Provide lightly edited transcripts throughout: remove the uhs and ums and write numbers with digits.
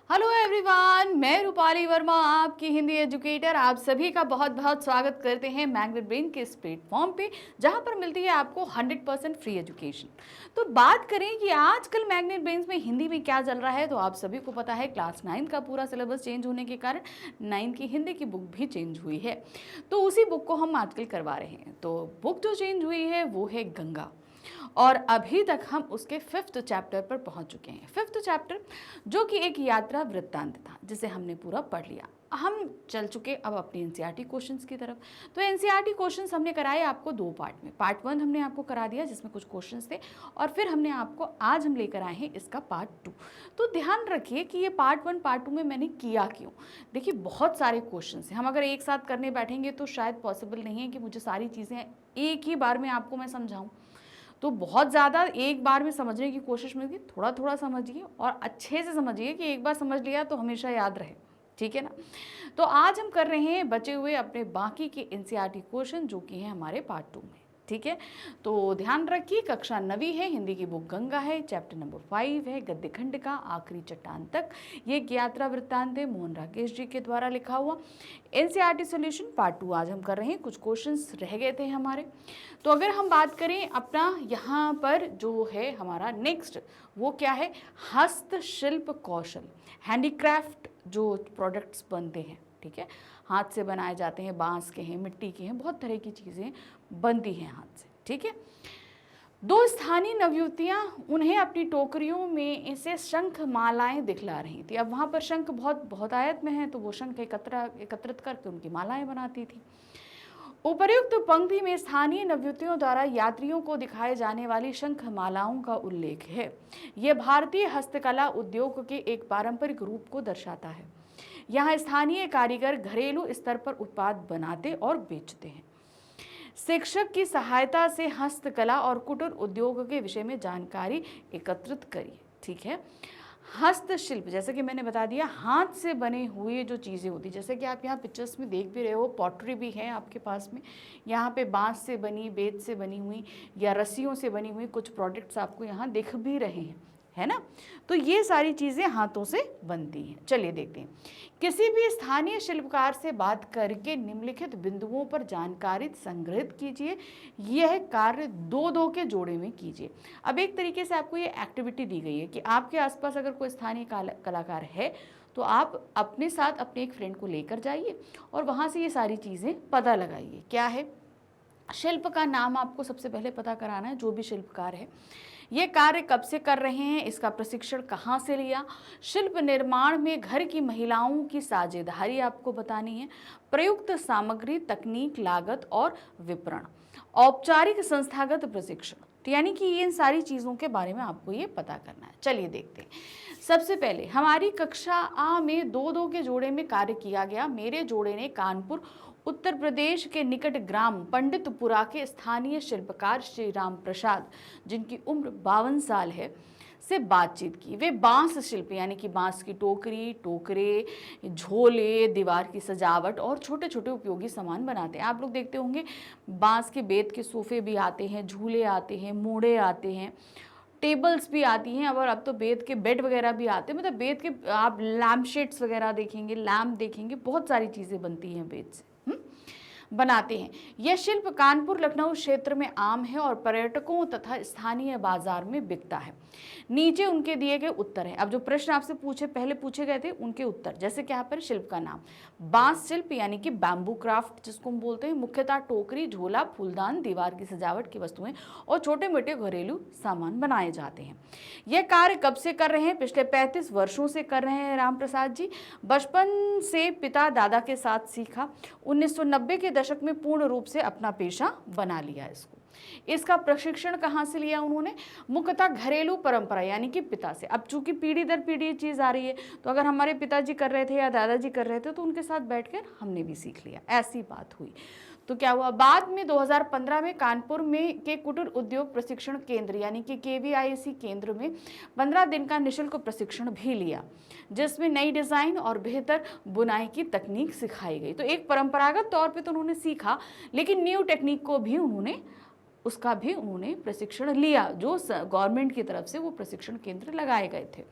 Hello everyone, मैं रूपाली वर्मा आपकी Hindi educator आप सभी का बहुत बहुत स्वागत करते हैं मैग्नेट ब्रेन के इस प्लेटफॉर्म पे जहां पर मिलती है आपको 100% फ्री एजुकेशन। तो बात करें कि आजकल मैग्नेट ब्रेन में हिंदी में क्या चल रहा है, तो आप सभी को पता है क्लास 9 का पूरा सिलेबस चेंज होने के कारण 9 की हिंदी की बुक भी चेंज हुई है। तो उसी बुक को हम आजकल करवा रहे हैं। तो बुक जो चेंज हुई है वो है गंगा, और अभी तक हम उसके 5th चैप्टर पर पहुंच चुके हैं। 5th चैप्टर जो कि एक यात्रा वृत्तांत था जिसे हमने पूरा पढ़ लिया। हम चल चुके अब अपनी एनसीईआरटी क्वेश्चंस की तरफ। तो एनसीईआरटी क्वेश्चंस हमने कराए आपको 2 पार्ट में। पार्ट 1 हमने आपको करा दिया जिसमें कुछ क्वेश्चंस थे, और फिर हमने आपको आज हम लेकर आए हैं इसका पार्ट 2। तो ध्यान रखिए कि ये पार्ट 1 पार्ट 2 में मैंने किया क्यों। देखिए बहुत सारे क्वेश्चंस हैं, हम अगर एक साथ करने बैठेंगे तो शायद पॉसिबल नहीं है कि मुझे सारी चीज़ें एक ही बार में आपको मैं समझाऊँ। तो बहुत ज़्यादा एक बार में समझने की कोशिश में थोड़ा थोड़ा समझिए और अच्छे से समझिए कि एक बार समझ लिया तो हमेशा याद रहे, ठीक है ना। तो आज हम कर रहे हैं बचे हुए अपने बाकी के एनसीईआरटी क्वेश्चन जो कि हैं हमारे पार्ट 2 में, ठीक है। तो ध्यान रखिए कक्षा 9वीं है, हिंदी की बुक गंगा है, चैप्टर नंबर 5 है गद्य खंड का आखिरी चट्टान तक। ये एक यात्रा वृत्तांत है मोहन राकेश जी के द्वारा लिखा हुआ। एनसीईआरटी सॉल्यूशन पार्ट 2 आज हम कर रहे हैं। कुछ क्वेश्चंस रह गए थे हमारे। तो अगर हम बात करें अपना यहाँ पर जो है हमारा नेक्स्ट, वो क्या है, हस्तशिल्प कौशल, हैंडीक्राफ्ट जो प्रोडक्ट्स बनते हैं, ठीक है, हाथ से बनाए जाते हैं, बांस के हैं, मिट्टी के हैं, बहुत तरह की चीज़ें बनती हैं हाथ से, ठीक है। 2 स्थानीय नवयुवतियां उन्हें अपनी टोकरियों में इसे शंख मालाएं दिखला रही थी। अब वहाँ पर शंख बहुत आयत में है, तो वो शंख एकत्रित करके उनकी मालाएं बनाती थी। उपर्युक्त पंक्ति में स्थानीय नवयुवतियों द्वारा यात्रियों को दिखाए जाने वाली शंख मालाओं का उल्लेख है। यह भारतीय हस्तकला उद्योग के एक पारंपरिक रूप को दर्शाता है। यहाँ स्थानीय कारीगर घरेलू स्तर पर उत्पाद बनाते और बेचते हैं। शिक्षक की सहायता से हस्तकला और कुटीर उद्योग के विषय में जानकारी एकत्रित करिए, ठीक है। हस्तशिल्प जैसे कि मैंने बता दिया, हाथ से बने हुए जो चीज़ें होती, जैसे कि आप यहाँ पिक्चर्स में देख भी रहे हो, पॉटरी भी है आपके पास में। यहाँ पे बांस से बनी, बेत से बनी हुई या रस्सियों से बनी हुई कुछ प्रोडक्ट्स आपको यहाँ दिख भी रहे हैं, है ना। तो ये सारी चीज़ें हाथों से बनती हैं। चलिए देखते हैं। किसी भी स्थानीय शिल्पकार से बात करके निम्नलिखित बिंदुओं पर जानकारी संग्रहित कीजिए। यह कार्य 2-2 के जोड़े में कीजिए। अब एक तरीके से आपको ये एक्टिविटी दी गई है कि आपके आसपास अगर कोई स्थानीय कलाकार है तो आप अपने साथ अपने एक फ्रेंड को लेकर जाइए और वहाँ से ये सारी चीज़ें पता लगाइए। क्या है, शिल्प का नाम आपको सबसे पहले पता कराना है, जो भी शिल्पकार है ये कार्य कब से कर रहे हैं, इसका प्रशिक्षण कहाँ से लिया, शिल्प निर्माण में घर की महिलाओं की साझेदारी आपको बतानी है, प्रयुक्त सामग्री, तकनीक, लागत और विपणन, औपचारिक संस्थागत प्रशिक्षण। तो यानी कि इन सारी चीज़ों के बारे में आपको ये पता करना है। चलिए देखते हैं। सबसे पहले हमारी कक्षा आ में 2-2 के जोड़े में कार्य किया गया। मेरे जोड़े ने कानपुर उत्तर प्रदेश के निकट ग्राम पंडितपुरा के स्थानीय शिल्पकार श्री राम प्रसाद, जिनकी उम्र 52 साल है, से बातचीत की। वे बांस शिल्प यानी कि बांस की टोकरी, टोकरे, झोले, दीवार की सजावट और छोटे छोटे उपयोगी सामान बनाते हैं। आप लोग देखते होंगे बांस के बेत के सोफे भी आते हैं, झूले आते हैं, मोड़े आते हैं, टेबल्स भी आती हैं, और अब तो बेत के बेड वगैरह भी आते हैं। मतलब बेत के आप लैम्प शेड्स वगैरह देखेंगे, लैम्प देखेंगे, बहुत सारी चीज़ें बनती हैं बेत से, बनाते हैं। यह शिल्प कानपुर लखनऊ क्षेत्र में आम है और पर्यटकों तथा स्थानीय बाजार में बिकता है। नीचे उनके दिए गए उत्तर हैं। अब जो प्रश्न आपसे पहले पूछे गए थे उनके उत्तर, जैसे कि यहाँ पर शिल्प का नाम बांस शिल्प यानी कि बैम्बू क्राफ्ट जिसको हम बोलते हैं, मुख्यतः टोकरी, झोला, फूलदान, दीवार की सजावट की वस्तुएं और छोटे मोटे घरेलू सामान बनाए जाते हैं। यह कार्य कब से कर रहे हैं? पिछले 35 वर्षों से कर रहे हैं राम प्रसाद जी। बचपन से पिता दादा के साथ सीखा। 1990 के दशक में पूर्ण रूप से अपना पेशा बना लिया इसको। इसका प्रशिक्षण कहाँ से लिया उन्होंने? मुख्यतः घरेलू परंपरा यानी कि पिता से। अब चूंकि पीढ़ी दर पीढ़ी ये चीज़ आ रही है, तो अगर हमारे पिताजी कर रहे थे या दादाजी कर रहे थे तो उनके साथ बैठकर हमने भी सीख लिया, ऐसी बात हुई। तो क्या हुआ, बाद में 2015 में कानपुर में के कुटीर उद्योग प्रशिक्षण केंद्र यानी कि KVIC केंद्र में 15 दिन का निःशुल्क प्रशिक्षण भी लिया, जिसमें नई डिज़ाइन और बेहतर बुनाई की तकनीक सिखाई गई। तो एक परंपरागत तौर पे तो उन्होंने सीखा, लेकिन न्यू टेक्निक को भी उन्होंने प्रशिक्षण लिया, जो गवर्नमेंट की तरफ से वो प्रशिक्षण केंद्र लगाए गए थे।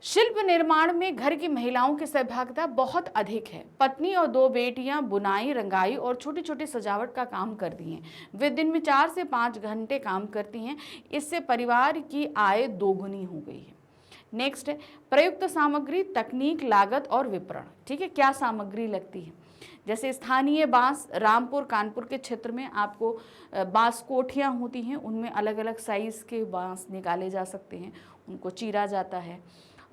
शिल्प निर्माण में घर की महिलाओं की सहभागिता बहुत अधिक है। पत्नी और 2 बेटियां बुनाई, रंगाई और छोटी छोटी सजावट का काम करती हैं। वे दिन में 4 से 5 घंटे काम करती हैं। इससे परिवार की आय दोगुनी हो गई है। नेक्स्ट है प्रयुक्त सामग्री, तकनीक, लागत और विपणन। ठीक है, क्या सामग्री लगती है? जैसे स्थानीय बांस, रामपुर कानपुर के क्षेत्र में आपको बांस कोठियाँ होती हैं, उनमें अलग अलग साइज़ के बांस निकाले जा सकते हैं, उनको चीरा जाता है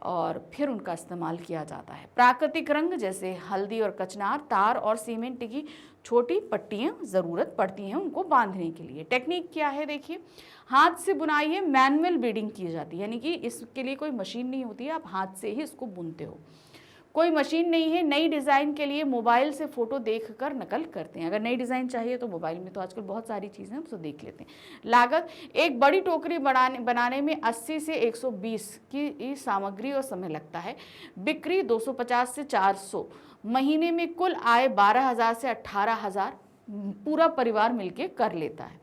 और फिर उनका इस्तेमाल किया जाता है। प्राकृतिक रंग जैसे हल्दी और कचनार, तार और सीमेंट की छोटी पट्टियाँ ज़रूरत पड़ती हैं उनको बांधने के लिए। टेक्निक क्या है देखिए, हाथ से बुनाई है, मैनुअल बीडिंग की जाती है, यानी कि इसके लिए कोई मशीन नहीं होती है, आप हाथ से ही इसको बुनते हो, कोई मशीन नहीं है। नई डिज़ाइन के लिए मोबाइल से फ़ोटो देखकर नकल करते हैं। अगर नई डिज़ाइन चाहिए तो मोबाइल में तो आजकल बहुत सारी चीज़ें हैं, उसको देख लेते हैं। लागत, एक बड़ी टोकरी बनाने में 80 से 120 की सामग्री और समय लगता है। बिक्री 250 से 400। महीने में कुल आय 12,000 से 18,000 पूरा परिवार मिलके कर लेता है।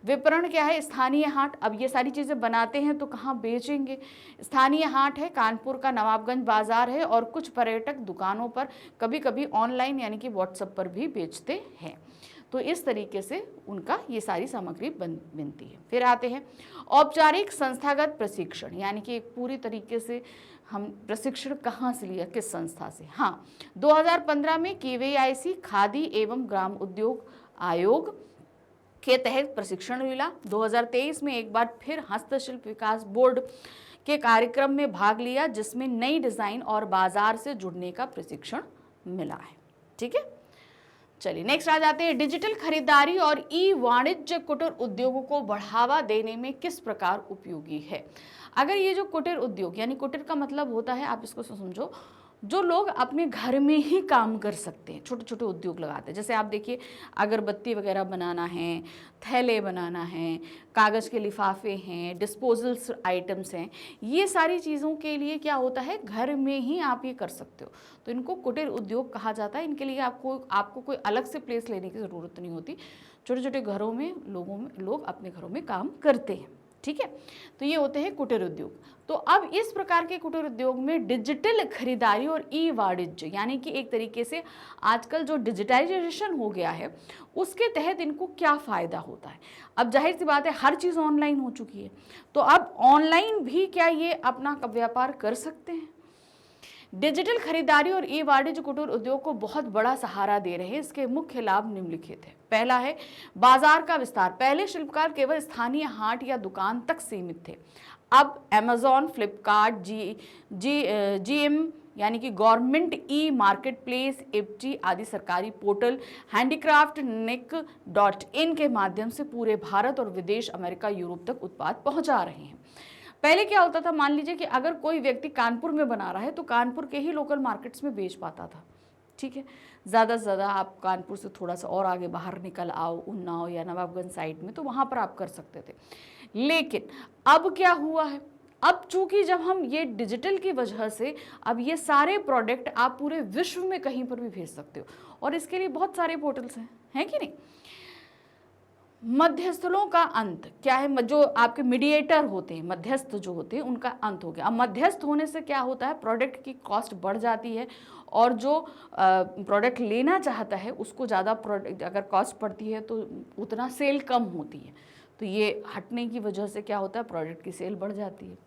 विपणन क्या है? स्थानीय हाट। अब ये सारी चीज़ें बनाते हैं तो कहाँ बेचेंगे? स्थानीय हाट है, कानपुर का नवाबगंज बाजार है और कुछ पर्यटक दुकानों पर, कभी कभी ऑनलाइन यानी कि व्हाट्सएप पर भी बेचते हैं। तो इस तरीके से उनका ये सारी सामग्री बनती है। फिर आते हैं औपचारिक संस्थागत प्रशिक्षण, यानी कि एक पूरी तरीके से हम प्रशिक्षण कहाँ से लिया, किस संस्था से? हाँ, 2015 में KVIC खादी एवं ग्राम उद्योग आयोग के तहत प्रशिक्षण मिला। 2023 में एक बार फिर हस्तशिल्प विकास बोर्ड के कार्यक्रम में भाग लिया, जिसमें नई डिज़ाइन और बाजार से जुड़ने का प्रशिक्षण मिला है। ठीक है, चलिए नेक्स्ट आ जाते हैं। डिजिटल खरीदारी और ई वाणिज्य कुटीर उद्योगों को बढ़ावा देने में किस प्रकार उपयोगी है? अगर ये जो कुटीर उद्योग, यानी कुटीर का मतलब होता है, आप इसको समझो, जो लोग अपने घर में ही काम कर सकते हैं, छोटे छोटे उद्योग लगाते हैं। जैसे आप देखिए, अगरबत्ती वगैरह बनाना है, थैले बनाना है, कागज़ के लिफाफे हैं, डिस्पोजल्स आइटम्स हैं, ये सारी चीज़ों के लिए क्या होता है, घर में ही आप ये कर सकते हो, तो इनको कुटीर उद्योग कहा जाता है। इनके लिए आपको कोई अलग से प्लेस लेने की ज़रूरत नहीं होती। छोटे छोटे घरों में लोग अपने घरों में काम करते हैं। ठीक है, तो ये होते हैं कुटीर उद्योग। तो अब इस प्रकार के कुटीर उद्योग में डिजिटल खरीदारी और ई वाणिज्य, यानी कि एक तरीके से आजकल जो डिजिटाइजेशन हो गया है, उसके तहत इनको क्या फ़ायदा होता है? अब जाहिर सी बात है, हर चीज़ ऑनलाइन हो चुकी है, तो अब ऑनलाइन भी क्या ये अपना व्यापार कर सकते हैं? डिजिटल खरीदारी और ई वाणिज्य कुटीर उद्योग को बहुत बड़ा सहारा दे रहे हैं। इसके मुख्य लाभ निम्नलिखित है। पहला है बाजार का विस्तार। पहले शिल्पकार केवल स्थानीय हाट या दुकान तक सीमित थे, अब अमेजॉन, फ्लिपकार्ट, GM यानी कि गवर्नमेंट ई मार्केट प्लेस, इप्टी आदि सरकारी पोर्टल, handicraftnick.in के माध्यम से पूरे भारत और विदेश, अमेरिका, यूरोप तक उत्पाद पहुंचा रहे हैं। पहले क्या होता था, मान लीजिए कि अगर कोई व्यक्ति कानपुर में बना रहा है तो कानपुर के ही लोकल मार्केट्स में बेच पाता था। ठीक है, ज़्यादा से ज़्यादा आप कानपुर से थोड़ा सा और आगे बाहर निकल आओ, उन्नाव या नवाबगंज साइड में, तो वहाँ पर आप कर सकते थे। लेकिन अब क्या हुआ है, अब चूंकि जब हम ये डिजिटल की वजह से अब ये सारे प्रोडक्ट आप पूरे विश्व में कहीं पर भी भेज सकते हो, और इसके लिए बहुत सारे पोर्टल्स हैं कि नहीं? मध्यस्थलों का अंत क्या है? जो आपके मीडिएटर होते हैं, मध्यस्थ जो होते हैं, उनका अंत हो गया। अब मध्यस्थ होने से क्या होता है, प्रोडक्ट की कॉस्ट बढ़ जाती है, और जो प्रोडक्ट लेना चाहता है उसको ज़्यादा प्रोडक्ट अगर कॉस्ट पड़ती है तो उतना सेल कम होती है। तो ये हटने की वजह से क्या होता है, प्रोडक्ट की सेल बढ़ जाती है।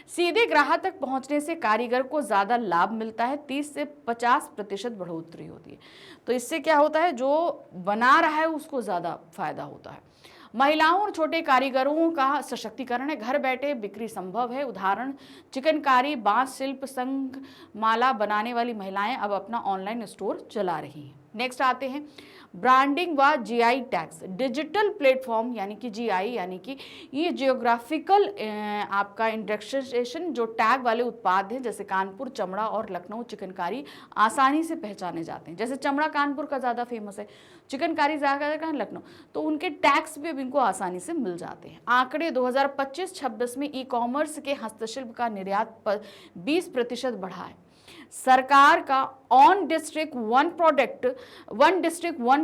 सीधे ग्राहक तक पहुंचने से कारीगर को ज़्यादा लाभ मिलता है, 30 से 50% बढ़ोतरी होती है। तो इससे क्या होता है, जो बना रहा है उसको ज़्यादा फायदा होता है। महिलाओं और छोटे कारीगरों का सशक्तिकरण है, घर बैठे बिक्री संभव है। उदाहरण, चिकनकारी, बांस शिल्प, संघ माला बनाने वाली महिलाएं अब अपना ऑनलाइन स्टोर चला रही हैं। नेक्स्ट आते हैं ब्रांडिंग व GI टैग्स। डिजिटल प्लेटफॉर्म यानी कि GI यानी कि ये जियोग्राफिकल आपका इंडेक्सेशन, जो टैग वाले उत्पाद हैं, जैसे कानपुर चमड़ा और लखनऊ चिकनकारी आसानी से पहचाने जाते हैं। जैसे चमड़ा कानपुर का ज़्यादा फेमस है, चिकनकारी ज़्यादा का लखनऊ, तो उनके टैग्स भी अब इनको आसानी से मिल जाते हैं। आंकड़े 2025-26 में ई-कॉमर्स के हस्तशिल्प का निर्यात पर 20% बढ़ा है। सरकार का वन डिस्ट्रिक्ट वन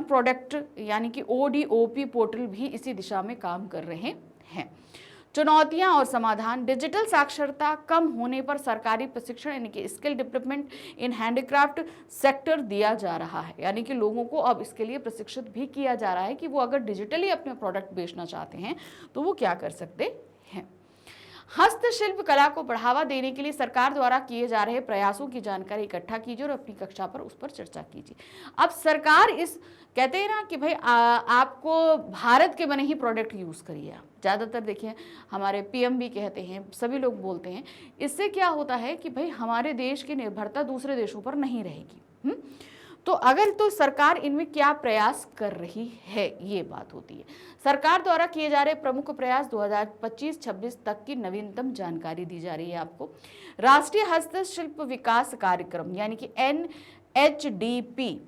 प्रोडक्ट यानी कि ODOP पोर्टल भी इसी दिशा में काम कर रहे हैं। चुनौतियां और समाधान। डिजिटल साक्षरता कम होने पर सरकारी प्रशिक्षण यानी कि skill development in handicraft sector दिया जा रहा है, यानी कि लोगों को अब इसके लिए प्रशिक्षित भी किया जा रहा है कि वो अगर डिजिटली अपने प्रोडक्ट बेचना चाहते हैं तो वो क्या कर सकते हैं। हस्तशिल्प कला को बढ़ावा देने के लिए सरकार द्वारा किए जा रहे प्रयासों की जानकारी इकट्ठा कीजिए और अपनी कक्षा पर उस पर चर्चा कीजिए। अब सरकार इस कहते हैं ना कि भाई आपको भारत के बने ही प्रोडक्ट यूज़ करिए। आप ज़्यादातर देखिए हमारे पीएम भी कहते हैं, सभी लोग बोलते हैं। इससे क्या होता है कि भाई हमारे देश की निर्भरता दूसरे देशों पर नहीं रहेगी। तो अगर तो सरकार इनमें क्या प्रयास कर रही है, ये बात होती है। सरकार द्वारा किए जा रहे प्रमुख प्रयास 2025-26 तक की नवीनतम जानकारी दी जा रही है आपको। राष्ट्रीय हस्तशिल्प विकास कार्यक्रम यानी कि NHDP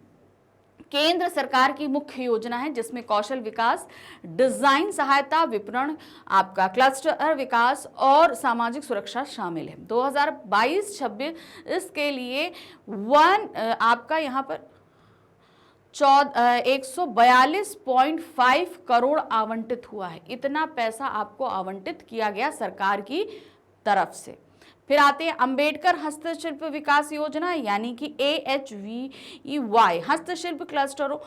केंद्र सरकार की मुख्य योजना है, जिसमें कौशल विकास, डिजाइन सहायता, विपणन, आपका क्लस्टर विकास और सामाजिक सुरक्षा शामिल है। 2022-26 के लिए आपका यहाँ पर 142.5 करोड़ आवंटित हुआ है। इतना पैसा आपको आवंटित किया गया सरकार की तरफ से। फिर आते हैं अंबेडकर हस्तशिल्प विकास योजना यानी कि AHVY। हस्तशिल्प क्लस्टरों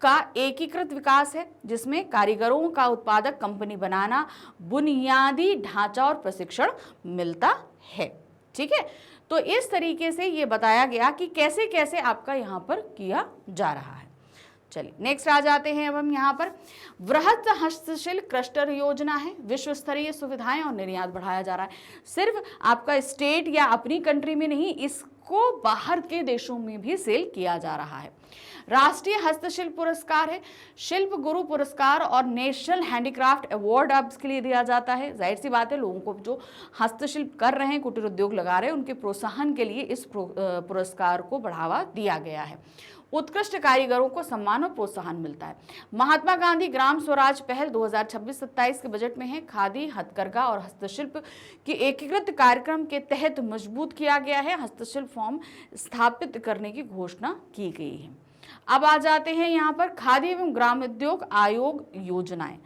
का एकीकृत विकास है, जिसमें कारीगरों का उत्पादक कंपनी बनाना, बुनियादी ढांचा और प्रशिक्षण मिलता है। ठीक है, तो इस तरीके से ये बताया गया कि कैसे कैसे आपका यहाँ पर किया जा रहा है। चलिए नेक्स्ट आ जाते हैं। अब हम यहाँ पर वृहत हस्तशिल्प क्लस्टर योजना है, विश्व स्तरीय सुविधाएं और निर्यात बढ़ाया जा रहा है। सिर्फ आपका स्टेट या अपनी कंट्री में नहीं, इसको बाहर के देशों में भी सेल किया जा रहा है। राष्ट्रीय हस्तशिल्प पुरस्कार है, शिल्प गुरु पुरस्कार और नेशनल हैंडीक्राफ्ट अवार्ड अब इसके लिए दिया जाता है। जाहिर सी बात है, लोगों को जो हस्तशिल्प कर रहे हैं, कुटीर उद्योग लगा रहे हैं, उनके प्रोत्साहन के लिए इस पुरस्कार को बढ़ावा दिया गया है। उत्कृष्ट कारीगरों को सम्मान और प्रोत्साहन मिलता है। महात्मा गांधी ग्राम स्वराज पहल 2026-27 के बजट में है। खादी, हथकरघा और हस्तशिल्प के एकीकृत कार्यक्रम के तहत मजबूत किया गया है। हस्तशिल्प फॉर्म स्थापित करने की घोषणा की गई है। अब आ जाते हैं यहाँ पर खादी एवं ग्रामोद्योग आयोग योजनाएं।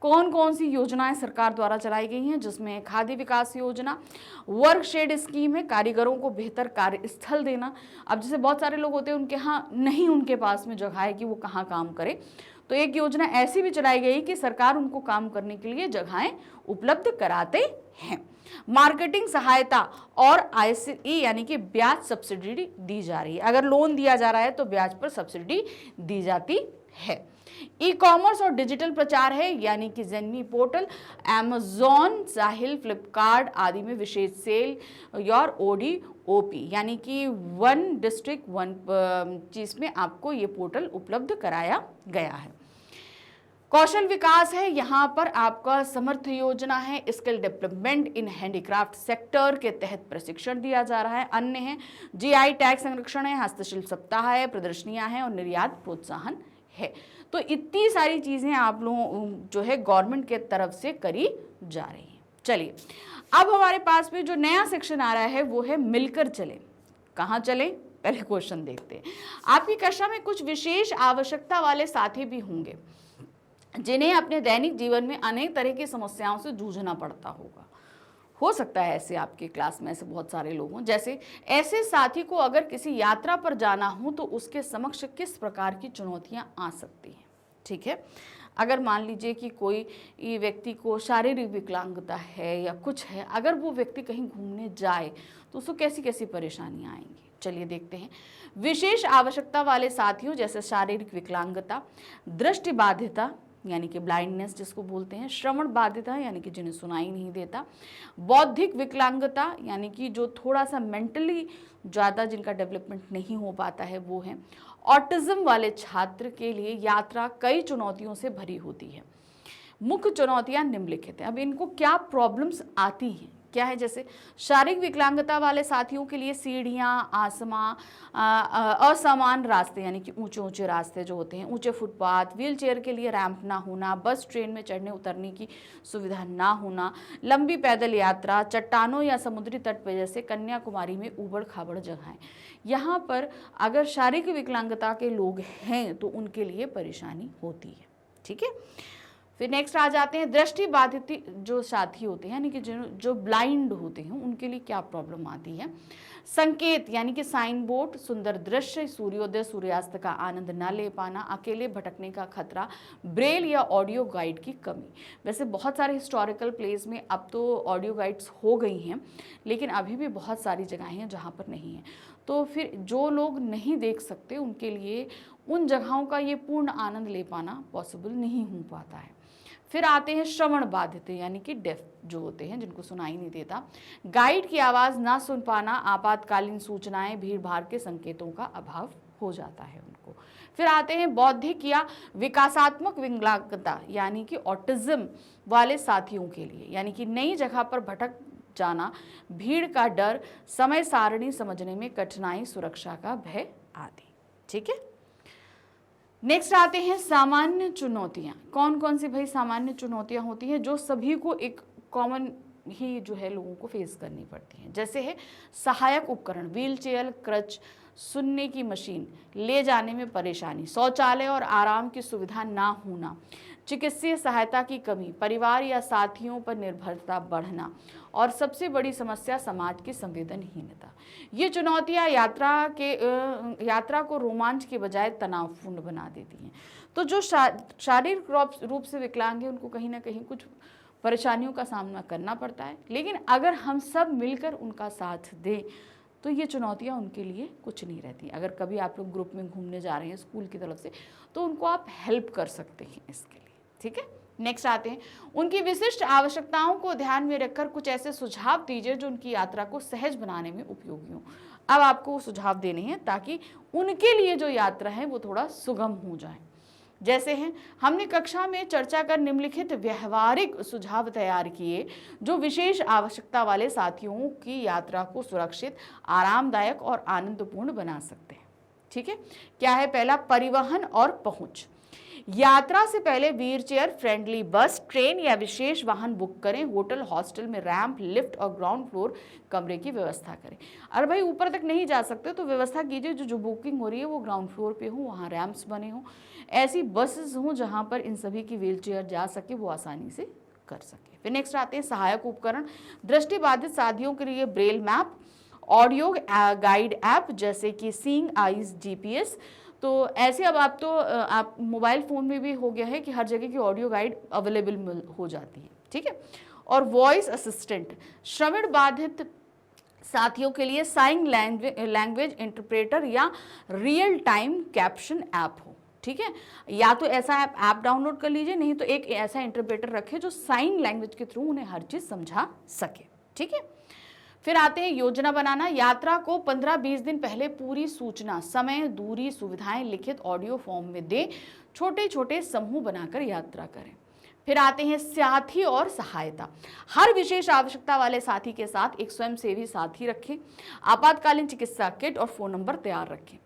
कौन कौन सी योजनाएं सरकार द्वारा चलाई गई हैं, जिसमें खादी विकास योजना, वर्क शेड स्कीम है, कारीगरों को बेहतर कार्यस्थल देना। अब जैसे बहुत सारे लोग होते हैं उनके यहाँ नहीं, उनके पास में जगह है कि वो कहाँ काम करें, तो एक योजना ऐसी भी चलाई गई कि सरकार उनको काम करने के लिए जगहें उपलब्ध कराते हैं। मार्केटिंग सहायता और ICE यानी कि ब्याज सब्सिडी दी जा रही है। अगर लोन दिया जा रहा है तो ब्याज पर सब्सिडी दी जाती है। ई कॉमर्स और डिजिटल प्रचार है, यानी कि जेनमी पोर्टल, Amazon, साहिल, फ्लिपकार्ट आदि में विशेष सेल और ODOP यानी कि वन डिस्ट्रिक्ट वन चीज में आपको ये पोर्टल उपलब्ध कराया गया है। कौशल विकास है, यहाँ पर आपका समर्थ योजना है, skill development in handicraft sector के तहत प्रशिक्षण दिया जा रहा है। अन्य है GI टैग संरक्षण है, हस्तशिल्प सप्ताह है, प्रदर्शनियां हैं और निर्यात प्रोत्साहन है। तो इतनी सारी चीजें आप लोग जो है गवर्नमेंट के तरफ से करी जा रही है। चलिए अब हमारे पास में जो नया सेक्शन आ रहा है वो है मिलकर चले। कहाँ चले, पहले क्वेश्चन देखते हैं। आपकी कक्षा में कुछ विशेष आवश्यकता वाले साथी भी होंगे जिन्हें अपने दैनिक जीवन में अनेक तरह की समस्याओं से जूझना पड़ता होगा। हो सकता है ऐसे आपकी क्लास में ऐसे बहुत सारे लोग हों। जैसे ऐसे साथी को अगर किसी यात्रा पर जाना हो तो उसके समक्ष किस प्रकार की चुनौतियां आ सकती हैं। ठीक है, अगर मान लीजिए कि कोई व्यक्ति को शारीरिक विकलांगता है या कुछ है, अगर वो व्यक्ति कहीं घूमने जाए तो उसको कैसी कैसी परेशानियां आएंगी। चलिए देखते हैं। विशेष आवश्यकता वाले साथियों जैसे शारीरिक विकलांगता, दृष्टि बाधिता यानी कि ब्लाइंडनेस जिसको बोलते हैं, श्रवण बाधिता यानी कि जिन्हें सुनाई नहीं देता, बौद्धिक विकलांगता यानी कि जो थोड़ा सा मेंटली ज़्यादा जिनका डेवलपमेंट नहीं हो पाता है वो है। ऑटिज्म वाले छात्र के लिए यात्रा कई चुनौतियों से भरी होती है। मुख्य चुनौतियां निम्नलिखित हैं। अब इनको क्या प्रॉब्लम्स आती हैं, क्या है, जैसे शारीरिक विकलांगता वाले साथियों के लिए सीढ़ियाँ, असमान रास्ते यानी कि ऊंचे ऊंचे रास्ते जो होते हैं, ऊंचे फुटपाथ, व्हीलचेयर के लिए रैंप ना होना, बस ट्रेन में चढ़ने उतरने की सुविधा ना होना, लंबी पैदल यात्रा, चट्टानों या समुद्री तट पर जैसे कन्याकुमारी में ऊबड़ खाबड़ जगहें। यहाँ पर अगर शारीरिक विकलांगता के लोग हैं तो उनके लिए परेशानी होती है। ठीक है, फिर नेक्स्ट आ जाते हैं दृष्टि बाधित जो साथी होते हैं, यानी कि जो ब्लाइंड होते हैं, उनके लिए क्या प्रॉब्लम आती है। संकेत यानी कि साइन बोर्ड, सुंदर दृश्य, सूर्योदय सूर्यास्त का आनंद न ले पाना, अकेले भटकने का खतरा, ब्रेल या ऑडियो गाइड की कमी। वैसे बहुत सारे हिस्टोरिकल प्लेस में अब तो ऑडियो गाइड्स हो गई हैं, लेकिन अभी भी बहुत सारी जगहें हैं जहाँ पर नहीं है। तो फिर जो लोग नहीं देख सकते उनके लिए उन जगहों का ये पूर्ण आनंद ले पाना पॉसिबल नहीं हो पाता है। फिर आते हैं श्रवण बाधित यानी कि डेफ जो होते हैं, जिनको सुनाई नहीं देता, गाइड की आवाज़ ना सुन पाना, आपातकालीन सूचनाएं, भीड़ भाड़ के संकेतों का अभाव हो जाता है उनको। फिर आते हैं बौद्धिक या विकासात्मक विकलांगता यानी कि ऑटिज्म वाले साथियों के लिए, यानी कि नई जगह पर भटक जाना, भीड़ का डर, समय सारणी समझने में कठिनाई, सुरक्षा का भय आदि। ठीक है, नेक्स्ट आते हैं सामान्य चुनौतियां। कौन कौन सी भाई सामान्य चुनौतियां होती हैं जो सभी को एक कॉमन ही जो है लोगों को फेस करनी पड़ती हैं। जैसे है सहायक उपकरण, व्हील चेयर, क्रच, सुनने की मशीन, ले जाने में परेशानी, शौचालय और आराम की सुविधा ना होना, चिकित्सीय सहायता की कमी, परिवार या साथियों पर निर्भरता बढ़ना, और सबसे बड़ी समस्या समाज की संवेदनहीनता। ये चुनौतियां यात्रा को रोमांच के बजाय तनावपूर्ण बना देती हैं। तो जो शारीरिक रूप से विकलांग है उनको कहीं ना कहीं कुछ परेशानियों का सामना करना पड़ता है, लेकिन अगर हम सब मिलकर उनका साथ दें तो ये चुनौतियां उनके लिए कुछ नहीं रहती। अगर कभी आप लोग ग्रुप में घूमने जा रहे हैं स्कूल की तरफ से, तो उनको आप हेल्प कर सकते हैं इसके लिए। ठीक है, नेक्स्ट आते हैं उनकी विशिष्ट आवश्यकताओं को ध्यान में रखकर कुछ ऐसे सुझाव दीजिए जो उनकी यात्रा को सहज बनाने में उपयोगी हो। अब आपको सुझाव देने हैं ताकि उनके लिए जो यात्रा है वो थोड़ा सुगम हो जाए। जैसे हैं, हमने कक्षा में चर्चा कर निम्नलिखित व्यवहारिक सुझाव तैयार किए जो विशेष आवश्यकता वाले साथियों की यात्रा को सुरक्षित, आरामदायक और आनंदपूर्ण बना सकते हैं। ठीक है, क्या है पहला, परिवहन और पहुंच। यात्रा से पहले व्हील चेयर, फ्रेंडली बस, ट्रेन या विशेष वाहन बुक करें। होटल, हॉस्टल में रैंप, लिफ्ट और ग्राउंड फ्लोर कमरे की व्यवस्था करें। अरे भाई ऊपर तक नहीं जा सकते तो व्यवस्था कीजिए जो बुकिंग हो रही है वो ग्राउंड फ्लोर पे हो, वहाँ रैंप्स बने हों, ऐसी बसेस हों जहाँ पर इन सभी की व्हील चेयर जा सके, वो आसानी से कर सके। फिर नेक्स्ट आते हैं सहायक उपकरण। दृष्टिबाधित साथियों के लिए Braille map, audio guide app जैसे कि सीइंग आईज जीपीएस। तो ऐसे अब आप मोबाइल फ़ोन में भी हो गया है कि हर जगह की ऑडियो गाइड अवेलेबल हो जाती है। ठीक है, और वॉइस असिस्टेंट, श्रवण बाधित साथियों के लिए साइन लैंग्वेज इंटरप्रेटर या रियल टाइम कैप्शन ऐप हो। ठीक है, या तो ऐसा ऐप डाउनलोड कर लीजिए, नहीं तो एक ऐसा इंटरप्रेटर रखें जो साइन लैंग्वेज के थ्रू उन्हें हर चीज़ समझा सके। ठीक है, फिर आते हैं योजना बनाना। यात्रा को 15-20 दिन पहले पूरी सूचना, समय, दूरी, सुविधाएं लिखित ऑडियो फॉर्म में दें। छोटे छोटे समूह बनाकर यात्रा करें। फिर आते हैं साथी और सहायता। हर विशेष आवश्यकता वाले साथी के साथ एक स्वयंसेवी साथी रखें। आपातकालीन चिकित्सा किट और फ़ोन नंबर तैयार रखें।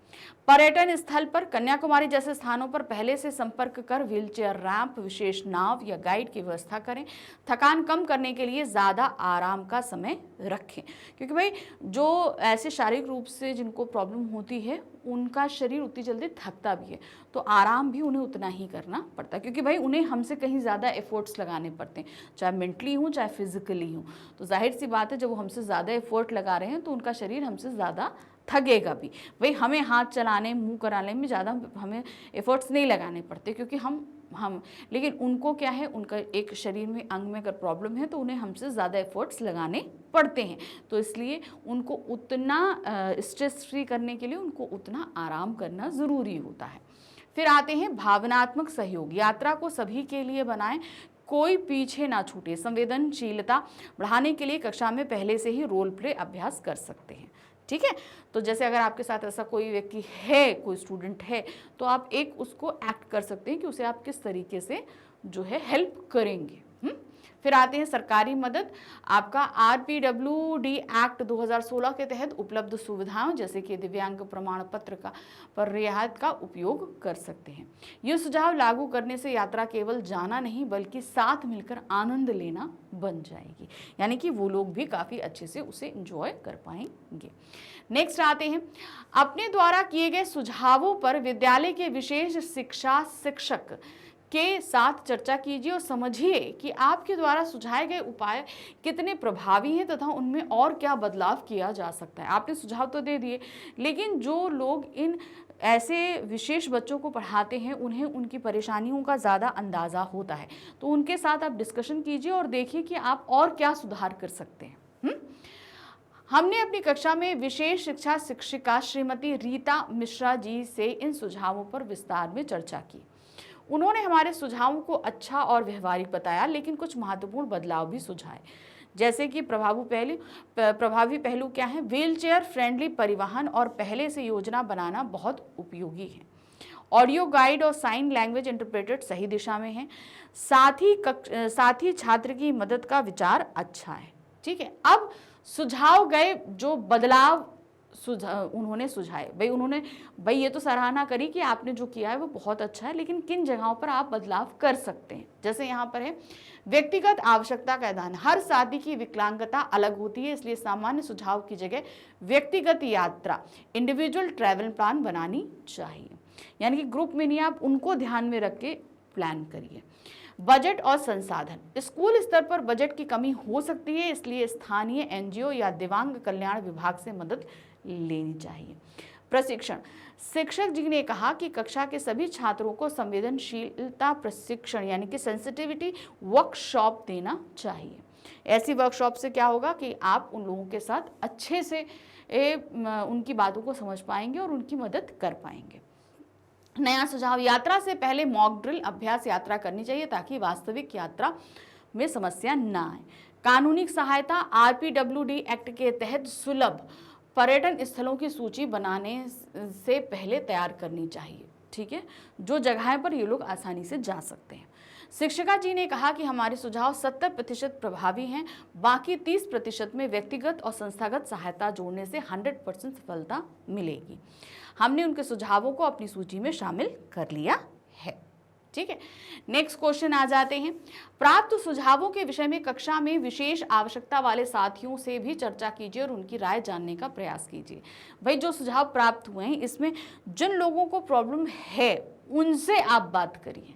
पर्यटन स्थल पर कन्याकुमारी जैसे स्थानों पर पहले से संपर्क कर व्हीलचेयर, रैंप, विशेष नाव या गाइड की व्यवस्था करें। थकान कम करने के लिए ज़्यादा आराम का समय रखें, क्योंकि भाई जो ऐसे शारीरिक रूप से जिनको प्रॉब्लम होती है उनका शरीर उतनी जल्दी थकता भी है, तो आराम भी उन्हें उतना ही करना पड़ता है, क्योंकि भाई उन्हें हमसे कहीं ज़्यादा एफर्ट्स लगाने पड़ते हैं, चाहे मेंटली हो चाहे फिजिकली हो। तो जाहिर सी बात है जब वो हमसे ज़्यादा एफर्ट लगा रहे हैं तो उनका शरीर हमसे ज़्यादा थकेगा भी। भाई हमें हाथ चलाने, मुंह कराने में ज़्यादा हमें एफर्ट्स नहीं लगाने पड़ते, क्योंकि हम लेकिन उनको क्या है, उनका एक शरीर में अंग में अगर प्रॉब्लम है तो उन्हें हमसे ज़्यादा एफर्ट्स लगाने पड़ते हैं। तो इसलिए उनको उतना स्ट्रेस फ्री करने के लिए उनको उतना आराम करना ज़रूरी होता है। फिर आते हैं भावनात्मक सहयोग। यात्रा को सभी के लिए बनाएं, कोई पीछे ना छूटे। संवेदनशीलता बढ़ाने के लिए कक्षा में पहले से ही रोल प्ले अभ्यास कर सकते हैं। ठीक है, तो जैसे अगर आपके साथ ऐसा कोई व्यक्ति है, कोई स्टूडेंट है, तो आप एक उसको एक्ट कर सकते हैं कि उसे आप किस तरीके से जो है हेल्प करेंगे। फिर आते हैं सरकारी मदद। आपका RPWD एक्ट 2016 के तहत उपलब्ध सुविधाओं जैसे कि दिव्यांग प्रमाण पत्र पर रियायत का उपयोग कर सकते हैं। ये सुझाव लागू करने से यात्रा केवल जाना नहीं बल्कि साथ मिलकर आनंद लेना बन जाएगी, यानी कि वो लोग भी काफ़ी अच्छे से उसे एंजॉय कर पाएंगे। नेक्स्ट आते हैं अपने द्वारा किए गए सुझावों पर विद्यालय के विशेष शिक्षा शिक्षक के साथ चर्चा कीजिए और समझिए कि आपके द्वारा सुझाए गए उपाय कितने प्रभावी हैं तथा उनमें और क्या बदलाव किया जा सकता है। आपने सुझाव तो दे दिए, लेकिन जो लोग इन ऐसे विशेष बच्चों को पढ़ाते हैं उन्हें उनकी परेशानियों का ज़्यादा अंदाज़ा होता है, तो उनके साथ आप डिस्कशन कीजिए और देखिए कि आप और क्या सुधार कर सकते हैं। हमने अपनी कक्षा में विशेष शिक्षा शिक्षिका श्रीमती रीता मिश्रा जी से इन सुझावों पर विस्तार में चर्चा की। उन्होंने हमारे सुझावों को अच्छा और व्यवहारिक बताया, लेकिन कुछ महत्वपूर्ण बदलाव भी सुझाए, जैसे कि प्रभावी पहलू क्या है। व्हीलचेयर फ्रेंडली परिवहन और पहले से योजना बनाना बहुत उपयोगी है। ऑडियो गाइड और साइन लैंग्वेज इंटरप्रेटर सही दिशा में है। साथ ही छात्र की मदद का विचार अच्छा है। ठीक है, अब सुझाव गए जो बदलाव उन्होंने सुझाए। भाई ये तो सराहना करी कि आपने जो किया है वो बहुत अच्छा है, लेकिन किन जगहों पर आप बदलाव कर सकते हैं। जैसे यहाँ पर है व्यक्तिगत आवश्यकता का ध्यान। हर साथी की विकलांगता अलग होती है, इसलिए सामान्य सुझाव की जगह व्यक्तिगत यात्रा इंडिविजुअल ट्रैवल प्लान बनानी चाहिए, यानी कि ग्रुप में नहीं, आप उनको ध्यान में रख के प्लान करिए। बजट और संसाधन। स्कूल स्तर पर बजट की कमी हो सकती है, इसलिए स्थानीय एनजीओ या दिव्यांग कल्याण विभाग से मदद लेनी चाहिए। प्रशिक्षण। शिक्षक जी ने कहा कि कक्षा के सभी छात्रों को संवेदनशीलता प्रशिक्षण यानी कि सेंसिटिविटी वर्कशॉप देना चाहिए। ऐसी वर्कशॉप से क्या होगा कि आप उन लोगों के साथ अच्छे से उनकी बातों को समझ पाएंगे और उनकी मदद कर पाएंगे। नया सुझाव। यात्रा से पहले मॉक ड्रिल अभ्यास यात्रा करनी चाहिए ताकि वास्तविक यात्रा में समस्या ना आए। कानूनी सहायता। आरपीडब्ल्यूडी एक्ट के तहत सुलभ पर्यटन स्थलों की सूची बनाने से पहले तैयार करनी चाहिए। ठीक है, जो जगह पर ये लोग आसानी से जा सकते हैं। शिक्षिका जी ने कहा कि हमारे सुझाव 70% प्रभावी हैं, बाकी 30% में व्यक्तिगत और संस्थागत सहायता जोड़ने से 100% सफलता मिलेगी। हमने उनके सुझावों को अपनी सूची में शामिल कर लिया है। ठीक है, नेक्स्ट क्वेश्चन आ जाते हैं। प्राप्त सुझावों के विषय में कक्षा में विशेष आवश्यकता वाले साथियों से भी चर्चा कीजिए और उनकी राय जानने का प्रयास कीजिए। भाई जो सुझाव प्राप्त हुए हैं इसमें जिन लोगों को प्रॉब्लम है उनसे आप बात करिए।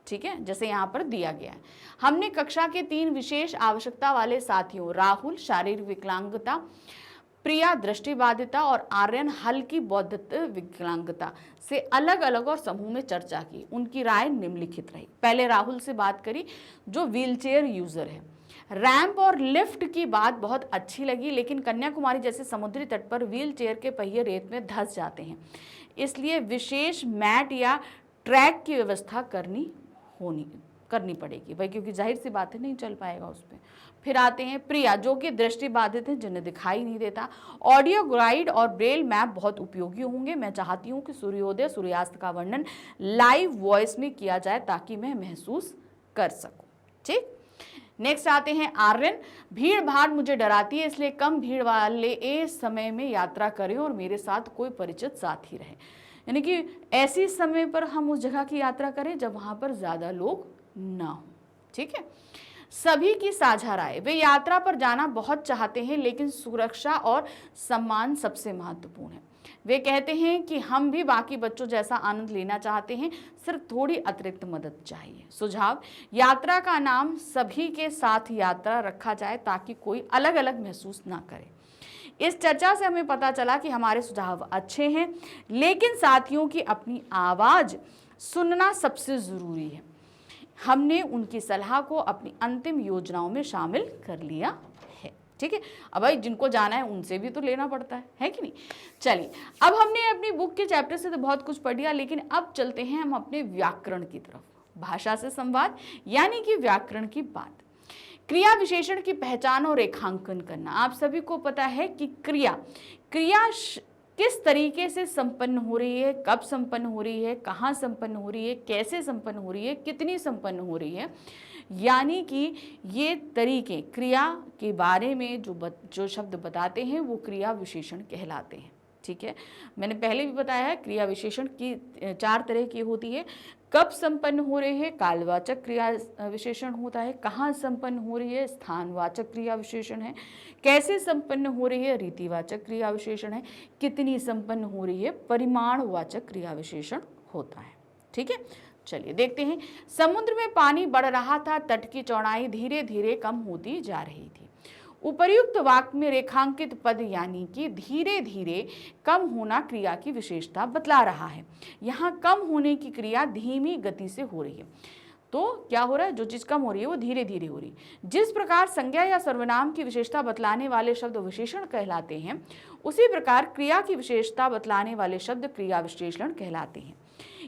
ठीक है, जैसे यहाँ पर दिया गया है। हमने कक्षा के 3 विशेष आवश्यकता वाले साथियों राहुल शारीरिक विकलांगता, प्रिया दृष्टिबाधिता और आर्यन हल्की बौद्धिक विकलांगता से अलग अलग और समूह में चर्चा की। उनकी राय निम्नलिखित रही। पहले राहुल से बात करी जो व्हीलचेयर यूजर है। रैंप और लिफ्ट की बात बहुत अच्छी लगी, लेकिन कन्याकुमारी जैसे समुद्री तट पर व्हीलचेयर के पहिए रेत में धंस जाते हैं, इसलिए विशेष मैट या ट्रैक की व्यवस्था करनी पड़ेगी भाई, क्योंकि जाहिर सी बात है नहीं चल पाएगा उस पर। फिर आते हैं प्रिया जो कि दृष्टिबाधित हैं, जिन्हें दिखाई नहीं देता। ऑडियो गाइड और ब्रेल मैप बहुत उपयोगी होंगे। मैं चाहती हूँ कि सूर्योदय सूर्यास्त का वर्णन लाइव वॉइस में किया जाए ताकि मैं महसूस कर सकूं। ठीक, नेक्स्ट आते हैं आर्यन। भीड़ भाड़ मुझे डराती है, इसलिए कम भीड़ वाले समय में यात्रा करें और मेरे साथ कोई परिचित साथी रहे, यानी कि ऐसी समय पर हम उस जगह की यात्रा करें जब वहां पर ज्यादा लोग ना हो। ठीक है, सभी की साझा राय। वे यात्रा पर जाना बहुत चाहते हैं, लेकिन सुरक्षा और सम्मान सबसे महत्वपूर्ण है। वे कहते हैं कि हम भी बाकी बच्चों जैसा आनंद लेना चाहते हैं, सिर्फ थोड़ी अतिरिक्त मदद चाहिए। सुझाव। यात्रा का नाम सभी के साथ यात्रा रखा जाए ताकि कोई अलग अलग महसूस ना करे। इस चर्चा से हमें पता चला कि हमारे सुझाव अच्छे हैं, लेकिन साथियों की अपनी आवाज सुनना सबसे जरूरी है। हमने उनकी सलाह को अपनी अंतिम योजनाओं में शामिल कर लिया है। ठीक है, अब भाई जिनको जाना है उनसे भी तो लेना पड़ता है कि नहीं। चलिए, अब हमने अपनी बुक के चैप्टर से तो बहुत कुछ पढ़ लिया, लेकिन अब चलते हैं हम अपने व्याकरण की तरफ। भाषा से संवाद यानी कि व्याकरण की बात। क्रिया विशेषण की पहचान और रेखांकन करना। आप सभी को पता है कि क्रिया किस तरीके से संपन्न हो रही है, कब संपन्न हो रही है, कहाँ संपन्न हो रही है, कैसे संपन्न हो रही है, कितनी संपन्न हो रही है, यानी कि ये तरीके क्रिया के बारे में जो शब्द बताते हैं वो क्रिया विशेषण कहलाते हैं। ठीक है, मैंने पहले भी बताया है क्रिया विशेषण की 4 तरह की होती है। कब संपन्न हो रही है, कालवाचक क्रिया विशेषण होता है। कहाँ संपन्न हो रही है, स्थानवाचक क्रिया विशेषण है। कैसे संपन्न हो रही है, रीतिवाचक क्रिया विशेषण है। कितनी संपन्न हो रही है, परिमाणवाचक क्रिया विशेषण होता है। ठीक है, चलिए देखते हैं। समुद्र में पानी बढ़ रहा था, तट की चौड़ाई धीरे धीरे कम होती जा रही थी। उपर्युक्त वाक्य में रेखांकित पद यानी कि धीरे धीरे कम होना क्रिया की विशेषता बतला रहा है। यहाँ कम होने की क्रिया धीमी गति से हो रही है। तो क्या हो रहा है, जो चीज कम हो रही है वो धीरे धीरे हो रही है। जिस प्रकार संज्ञा या सर्वनाम की विशेषता बतलाने वाले शब्द विशेषण कहलाते हैं, उसी प्रकार क्रिया की विशेषता बतलाने वाले शब्द क्रिया विशेषण कहलाते हैं।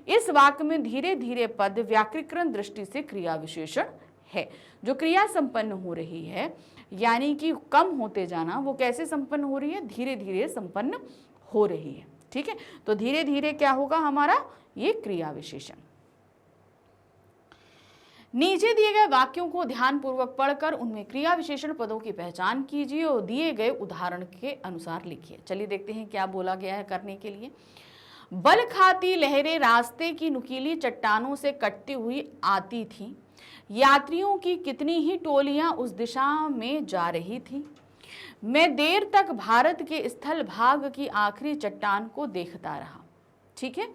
इस वाक्य में धीरे धीरे पद व्याकरणिक दृष्टि से क्रिया विशेषण है। जो क्रिया संपन्न हो रही है यानी कि कम होते जाना, वो कैसे संपन्न हो रही है, धीरे धीरे संपन्न हो रही है। ठीक है, तो धीरे धीरे क्या होगा हमारा, ये क्रिया विशेषण। नीचे दिए गए वाक्यों को ध्यानपूर्वक पढ़कर उनमें क्रिया विशेषण पदों की पहचान कीजिए और दिए गए उदाहरण के अनुसार लिखिए। चलिए देखते हैं क्या बोला गया है करने के लिए। बल खाती लहरें रास्ते की नुकीली चट्टानों से कटती हुई आती थीं। यात्रियों की कितनी ही टोलियां उस दिशा में जा रही थी। मैं देर तक भारत के स्थल भाग की आखिरी चट्टान को देखता रहा। ठीक है,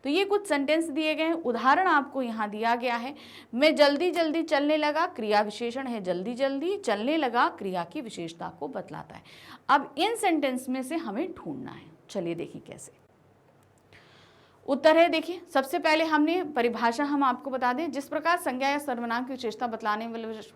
तो ये कुछ सेंटेंस दिए गए हैं। उदाहरण आपको यहाँ दिया गया है। मैं जल्दी जल्दी चलने लगा, क्रिया विशेषण है जल्दी जल्दी, चलने लगा क्रिया की विशेषता को बतलाता है। अब इन सेंटेंस में से हमें ढूंढना है। चलिए देखिए कैसे। उत्तर है, देखिए सबसे पहले हमने परिभाषा हम आपको बता दें। जिस प्रकार संज्ञा या सर्वनाम की विशेषता बतलाने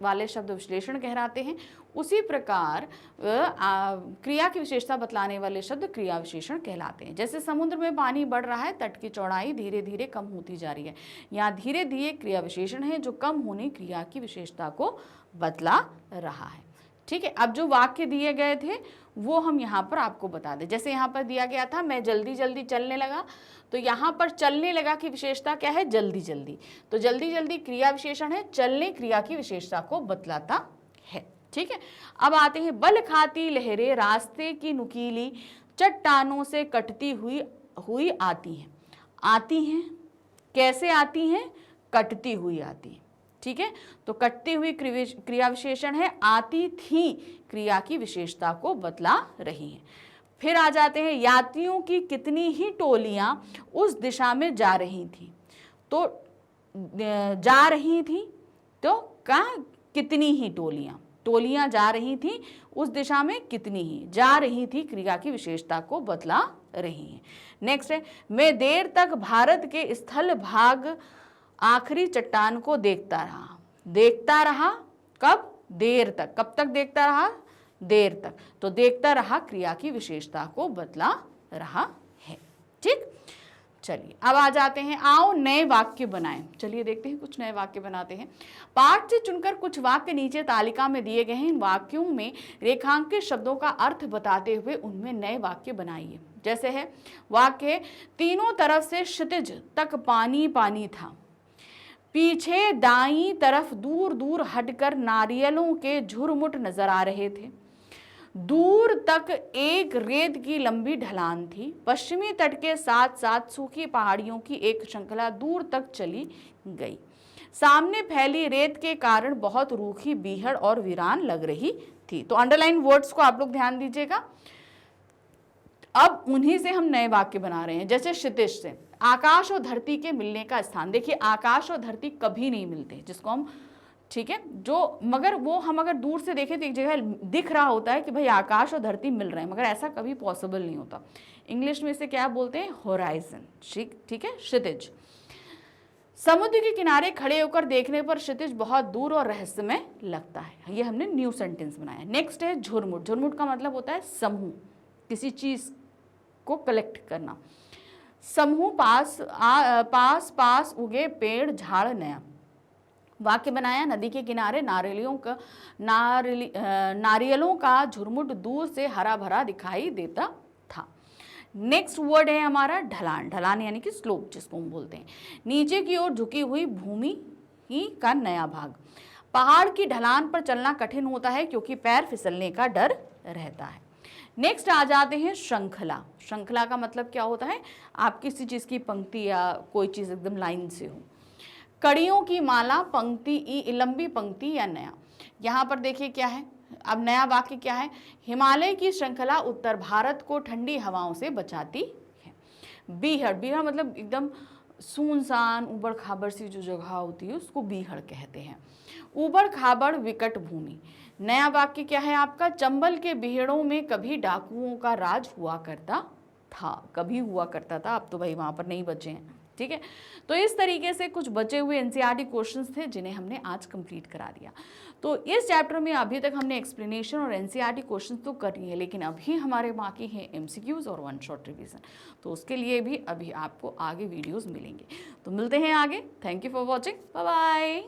वाले शब्द विश्लेषण कहलाते हैं, उसी प्रकार क्रिया की विशेषता बतलाने वाले शब्द क्रिया विशेषण कहलाते हैं। जैसे समुद्र में पानी बढ़ रहा है, तट की चौड़ाई धीरे धीरे कम होती जा रही है। यहाँ धीरे धीरे क्रिया विशेषण है जो कम होने क्रिया की विशेषता को बतला रहा है। ठीक है, अब जो वाक्य दिए गए थे वो हम यहाँ पर आपको बता दें। जैसे यहाँ पर दिया गया था मैं जल्दी जल्दी चलने लगा, तो यहाँ पर चलने लगा की विशेषता क्या है, जल्दी जल्दी। तो जल्दी जल्दी क्रिया विशेषण है, चलने क्रिया की विशेषता को बतलाता है। ठीक है, अब आते हैं। बल खाती लहरें रास्ते की नुकीली चट्टानों से कटती हुई आती हैं। आती हैं कैसे आती हैं, कटती हुई आती हैं। ठीक है, तो कटती हुई क्रिया विशेषण है, आती थी क्रिया की विशेषता को बतला रही है। फिर आ जाते हैं। यात्रियों की कितनी ही टोलियां उस दिशा में जा रही थी। तो जा रही थी, तो कहाँ, कितनी ही टोलियां जा रही थी उस दिशा में, कितनी ही जा रही थी क्रिया की विशेषता को बतला रही है। नेक्स्ट है। मैं देर तक भारत के स्थल भाग आखिरी चट्टान को देखता रहा। कब, देर तक। कब तक देखता रहा, देर तक। तो देखता रहा क्रिया की विशेषता को बतला रहा है। ठीक, चलिए अब आ जाते हैं। आओ नए वाक्य बनाएं। चलिए देखते हैं, कुछ नए वाक्य बनाते हैं। पाठ से चुनकर कुछ वाक्य नीचे तालिका में दिए गए हैं। इन वाक्यों में रेखांकित शब्दों का अर्थ बताते हुए उनमें नए वाक्य बनाइए। जैसे है वाक्य, तीनों तरफ से क्षितिज तक पानी पानी था। पीछे दाईं तरफ दूर दूर हटकर नारियलों के झुरमुट नजर आ रहे थे। दूर तक एक रेत की लंबी ढलान थी। पश्चिमी तट के साथ साथ सूखी पहाड़ियों की एक श्रृंखला दूर तक चली गई। सामने फैली रेत के कारण बहुत रूखी, बीहड़ और वीरान लग रही थी। तो अंडरलाइन वर्ड्स को आप लोग ध्यान दीजिएगा। अब उन्हीं से हम नए वाक्य बना रहे हैं। जैसे क्षितिज से, आकाश और धरती के मिलने का स्थान। देखिए आकाश और धरती कभी नहीं मिलते, जिसको हम, ठीक है, जो मगर वो हम अगर दूर से देखें तो एक जगह दिख रहा होता है कि भाई आकाश और धरती मिल रहे हैं, मगर ऐसा कभी पॉसिबल नहीं होता। इंग्लिश में इसे क्या बोलते हैं, होराइजन। ठीक है, क्षितिज। समुद्र के किनारे खड़े होकर देखने पर क्षितिज बहुत दूर और रहस्यमय लगता है। ये हमने न्यू सेंटेंस बनाया। नेक्स्ट है झुरमुट। झुरमुट का मतलब होता है समूह, किसी चीज को कलेक्ट करना। समूह, पास पास उगे पेड़ झाड़ नया। वाक्य बनाया, नदी के किनारे नारियलों का झुरमुट दूर से हरा भरा दिखाई देता था। नेक्स्ट वर्ड है हमारा ढलान। ढलान यानी कि स्लोप, जिसको हम बोलते हैं। नीचे की ओर झुकी हुई भूमि ही का नया भाग। पहाड़ की ढलान पर चलना कठिन होता है क्योंकि पैर फिसलने का डर रहता है। नेक्स्ट आ जाते हैं श्रृंखला। श्रृंखला का मतलब क्या होता है, आप किसी चीज की पंक्ति या कोई चीज एकदम लाइन से हो। कड़ियों की माला, पंक्ति, लंबी पंक्ति या नया। यहाँ पर देखिए क्या है, अब नया वाक्य क्या है, हिमालय की श्रृंखला उत्तर भारत को ठंडी हवाओं से बचाती है। बीहड़, बीहड़ मतलब एकदम सुनसान ऊबड़ खाबड़ सी जो जगह होती है उसको बीहड़ कहते हैं। ऊबड़ खाबड़ विकट भूमि। नया वाक्य क्या है आपका? चंबल के बीहड़ों में कभी डाकुओं का राज हुआ करता था। कभी हुआ करता था, अब तो भाई वहां पर नहीं बचे हैं। ठीक है, तो इस तरीके से कुछ बचे हुए एनसीईआरटी क्वेश्चंस थे जिन्हें हमने आज कंप्लीट करा दिया। तो इस चैप्टर में अभी तक हमने एक्सप्लेनेशन और एनसीईआरटी क्वेश्चंस तो कर लिए, लेकिन अभी हमारे बाकी हैं एमसीक्यूज और वन शॉट रिवीजन। तो उसके लिए भी अभी आपको आगे वीडियोस मिलेंगे। तो मिलते हैं आगे। Thank you for watching, bye bye.